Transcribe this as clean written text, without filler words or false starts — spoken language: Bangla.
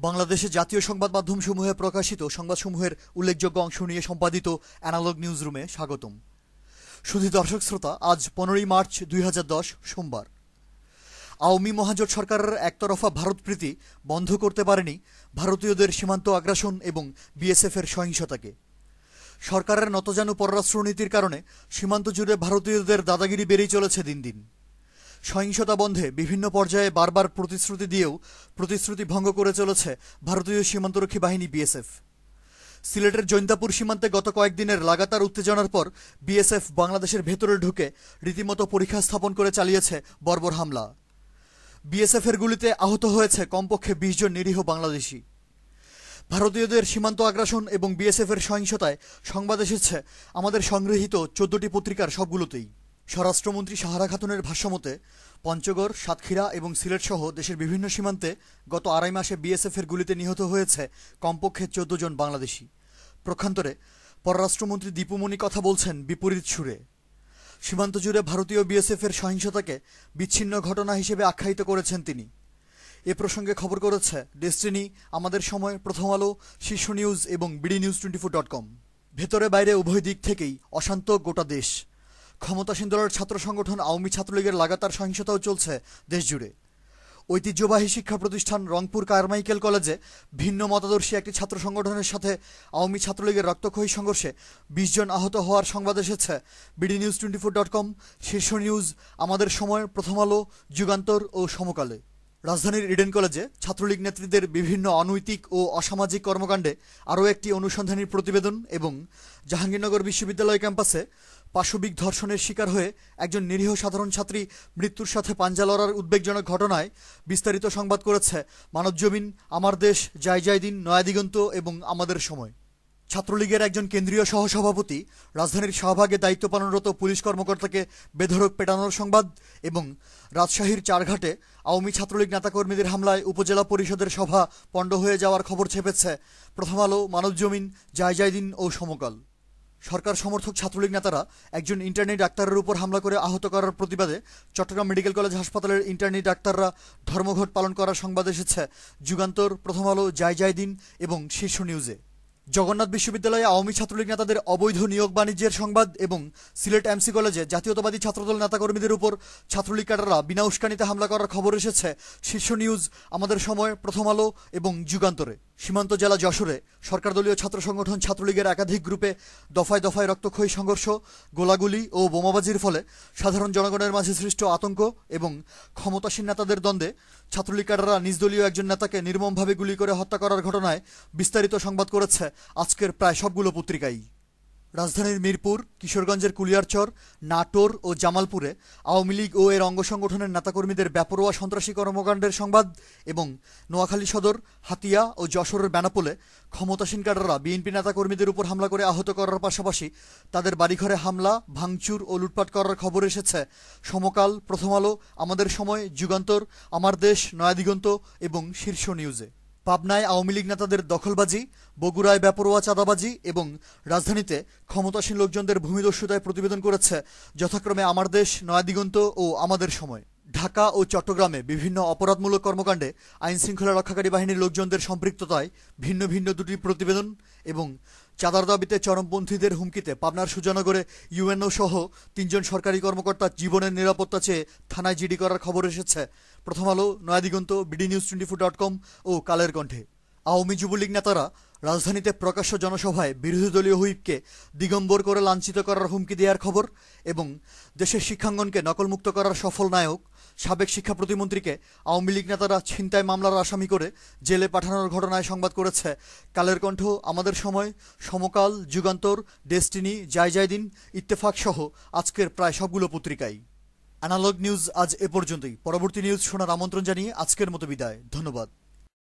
বাংলাদেশের জাতীয় সংবাদ মাধ্যমসমূহে প্রকাশিত সংবাদসমূহের উল্লেখযোগ্য অংশ নিয়ে সম্পাদিত অ্যানালগ নিউজ রুমে স্বাগতম। শুধু দর্শক শ্রোতা, আজ 15ই মার্চ 2010 সোমবার। আওয়ামী মহাজোট সরকারের একতরফা ভারতপ্রীতি বন্ধ করতে পারেনি ভারতীয়দের সীমান্ত আগ্রাসন এবং বিএসএফের সহিংসতাকে। সরকারের নতজানু পররাষ্ট্রনীতির কারণে সীমান্ত জুড়ে ভারতীয়দের দাদাগিরি বেড়েই চলেছে দিন দিন। সহিংসতা বন্ধে বিভিন্ন পর্যায়ে বারবার প্রতিশ্রুতি দিয়েও প্রতিশ্রুতি ভঙ্গ করে চলেছে ভারতীয় সীমান্তরক্ষী বাহিনী বিএসএফ। সিলেটের জৈন্তাপুর সীমান্তে গত কয়েকদিনের লাগাতার উত্তেজনার পর বিএসএফ বাংলাদেশের ভেতরে ঢুকে রীতিমতো পরীক্ষা স্থাপন করে চালিয়েছে বর্বর হামলা। বিএসএফের গুলিতে আহত হয়েছে কমপক্ষে 20 জন নিরীহ বাংলাদেশি। ভারতীয়দের সীমান্ত আগ্রাসন এবং বিএসএফের সহিংসতায় সংবাদ এসেছে আমাদের সংগৃহীত 14টি পত্রিকার সবগুলোতেই। স্বরাষ্ট্রমন্ত্রী সাহারা খাতুনের ভাষ্যমতে পঞ্চগড়, সাতক্ষীরা এবং সিলেট সহ দেশের বিভিন্ন সীমান্তে গত 2.5 মাসে বিএসএফের গুলিতে নিহত হয়েছে কমপক্ষে 14 জন বাংলাদেশি। প্রক্ষান্তরে পররাষ্ট্রমন্ত্রী দীপুমণি কথা বলছেন বিপরীত সুরে। সীমান্ত জুড়ে ভারতীয় বিএসএফের সহিংসতাকে বিচ্ছিন্ন ঘটনা হিসেবে আখ্যায়িত করেছেন তিনি। এ প্রসঙ্গে খবর করেছে ডেস্টিনি, আমাদের সময়, প্রথম আলো, শীর্ষ নিউজ এবং bdnews24.com। ভেতরে বাইরে উভয় দিক থেকেই অশান্ত গোটা দেশ। ক্ষমতাসীন দলের ছাত্র সংগঠন আওয়ামী ছাত্রলীগের লাগাতার সহিংসতাও চলছে দেশজুড়ে। ঐতিহ্যবাহী শিক্ষা প্রতিষ্ঠান রংপুর কারমাইকেল কলেজে ভিন্ন মতাদর্শী একটি ছাত্র সংগঠনের সাথে আওয়ামী ছাত্রলীগের রক্তক্ষয়ী সংঘর্ষে 20 জন আহত হওয়ার সংবাদ এসেছে bdnews24.com, শীর্ষ নিউজ, আমাদের সময়, প্রথম আলো, যুগান্তর ও সমকালে। রাজধানীর ইডেন কলেজে ছাত্রলীগ নেতৃত্বের বিভিন্ন অনৈতিক ও অসামাজিক কর্মকাণ্ডে আরও একটি অনুসন্ধানী প্রতিবেদন এবং জাহাঙ্গীরনগর বিশ্ববিদ্যালয় ক্যাম্পাসে পাশবিক ধর্ষণের শিকার হয়ে একজন নিরীহ সাধারণ ছাত্রী মৃত্যুর সাথে পাঞ্জা লড়ার উদ্বেগজনক ঘটনায় বিস্তারিত সংবাদ করেছে মানবজমিন, আমার দেশ, জয় দিন, নয়াদিগন্ত এবং আমাদের সময়। ছাত্রলীগের একজন কেন্দ্রীয় সহসভাপতি রাজধানীর শাহবাগে দায়িত্ব পালনরত পুলিশ কর্মকর্তাকে বেধড়ক পেটানোর সংবাদ এবং রাজশাহীর চারঘাটে আওয়ামী ছাত্রলীগ নেতাকর্মীদের হামলায় উপজেলা পরিষদের সভা পণ্ড হয়ে যাওয়ার খবর ছেপেছে প্রথম আলো, মানবজমিন, জয় দিন ও সমকাল। সরকার সমর্থক ছাত্রলীগ নেতারা একজন ইন্টার্নি ডাক্তারের উপর হামলা করে আহত করার প্রতিবাদে চট্টগ্রাম মেডিকেল কলেজ হাসপাতালের ইন্টার্নি ডাক্তাররা ধর্মঘট পালন করার সংবাদ এসেছে যুগান্তর, প্রথম আলো, জয় দিন এবং শীর্ষ নিউজে। জগন্নাথ বিশ্ববিদ্যালয়ে আওয়ামী ছাত্রলীগ নেতাদের অবৈধ নিয়োগ বাণিজ্যের সংবাদ এবং সিলেট এমসি কলেজে জাতীয়তাবাদী ছাত্রদল নেতাকর্মীদের উপর ছাত্রলীগ ক্যাডাররা বিনা উস্কানিতে হামলা করার খবর এসেছে শীর্ষ নিউজ, আমাদের সময়, প্রথম আলো এবং যুগান্তরে। সীমান্ত জেলা যশোরে সরকারদলীয় ছাত্র সংগঠন ছাত্রলীগের একাধিক গ্রুপে দফায় দফায় রক্তক্ষয়ী সংঘর্ষ, গোলাগুলি ও বোমাবাজির ফলে সাধারণ জনগণের মাঝে সৃষ্ট আতঙ্ক এবং ক্ষমতাসীন নেতাদের দ্বন্দ্বে ছাত্রলীগ ক্যাডাররা নিজ দলীয় একজন নেতাকে নির্মমভাবে গুলি করে হত্যা করার ঘটনায় বিস্তারিত সংবাদ করেছে আজকের প্রায় সবগুলো পত্রিকাই। রাজধানীর মিরপুর, কিশোরগঞ্জের কুলিয়ারচর, নাটোর ও জামালপুরে আওয়ামী লীগ ও এর অঙ্গ সংগঠনের নেতাকর্মীদের বেপরোয়া সন্ত্রাসী কর্মকাণ্ডের সংবাদ এবং নোয়াখালী সদর, হাতিয়া ও যশোরের বেনাপোলে ক্ষমতাসীন ক্যাডাররা বিএনপি নেতাকর্মীদের উপর হামলা করে আহত করার পাশাপাশি তাদের বাড়িঘরে হামলা, ভাঙচুর ও লুটপাট করার খবর এসেছে সমকাল, প্রথম আলো, আমাদের সময়, যুগান্তর, আমার দেশ, নয়াদিগন্ত এবং শীর্ষ নিউজে। পাবনায় আওয়ামী লীগ নেতাদের দখলবাজি, বগুড়ায় বেপরোয়া চাঁদাবাজি এবং রাজধানীতে ক্ষমতাসীন লোকজনদের ভূমিদস্যুতায় প্রতিবেদন করেছে যথাক্রমে আমার দেশ, নয়াদিগন্ত ও আমাদের সময়। ঢাকা ও চট্টগ্রামে বিভিন্ন অপরাধমূলক কর্মকাণ্ডে আইনশৃঙ্খলা রক্ষাকারী বাহিনীর লোকজনদের সম্পৃক্ততায় ভিন্ন ভিন্ন 2টি প্রতিবেদন এবং চাঁদার দাবিতে চরমপন্থীদের হুমকিতে পাবনার সুজানগরে ইউএনও সহ 3 জন সরকারি কর্মকর্তা জীবনের নিরাপত্তা চেয়ে থানায় জিডি করার খবর এসেছে প্রথম আলো, নয়াদিগন্ত, bdnews24.com ও কালের কণ্ঠে। আওয়ামী যুবলীগ নেতারা রাজধানীতে প্রকাশ্য জনসভায় বিরোধী দলীয় হুইপকে দিগম্বর করে লাঞ্ছিত করার হুমকি দেওয়ার খবর এবং দেশের শিক্ষাঙ্গনকে নকলমুক্ত করার সফল নায়ক সাবেক শিক্ষা প্রতিমন্ত্রীকে আওয়ামী লীগ নেতারা ছিনতাই মামলার আসামি করে জেলে পাঠানোর ঘটনায় সংবাদ করেছে কালের কণ্ঠ, আমাদের সময়, সমকাল, যুগান্তর, ডেস্টিনি, জয় দিন, ইত্তেফাক সহ আজকের প্রায় সবগুলো পত্রিকাই। অ্যানালগ নিউজ আজ এ পর্যন্তই। পরবর্তী নিউজ শোনার আমন্ত্রণ জানিয়ে আজকের মতো বিদায়। ধন্যবাদ।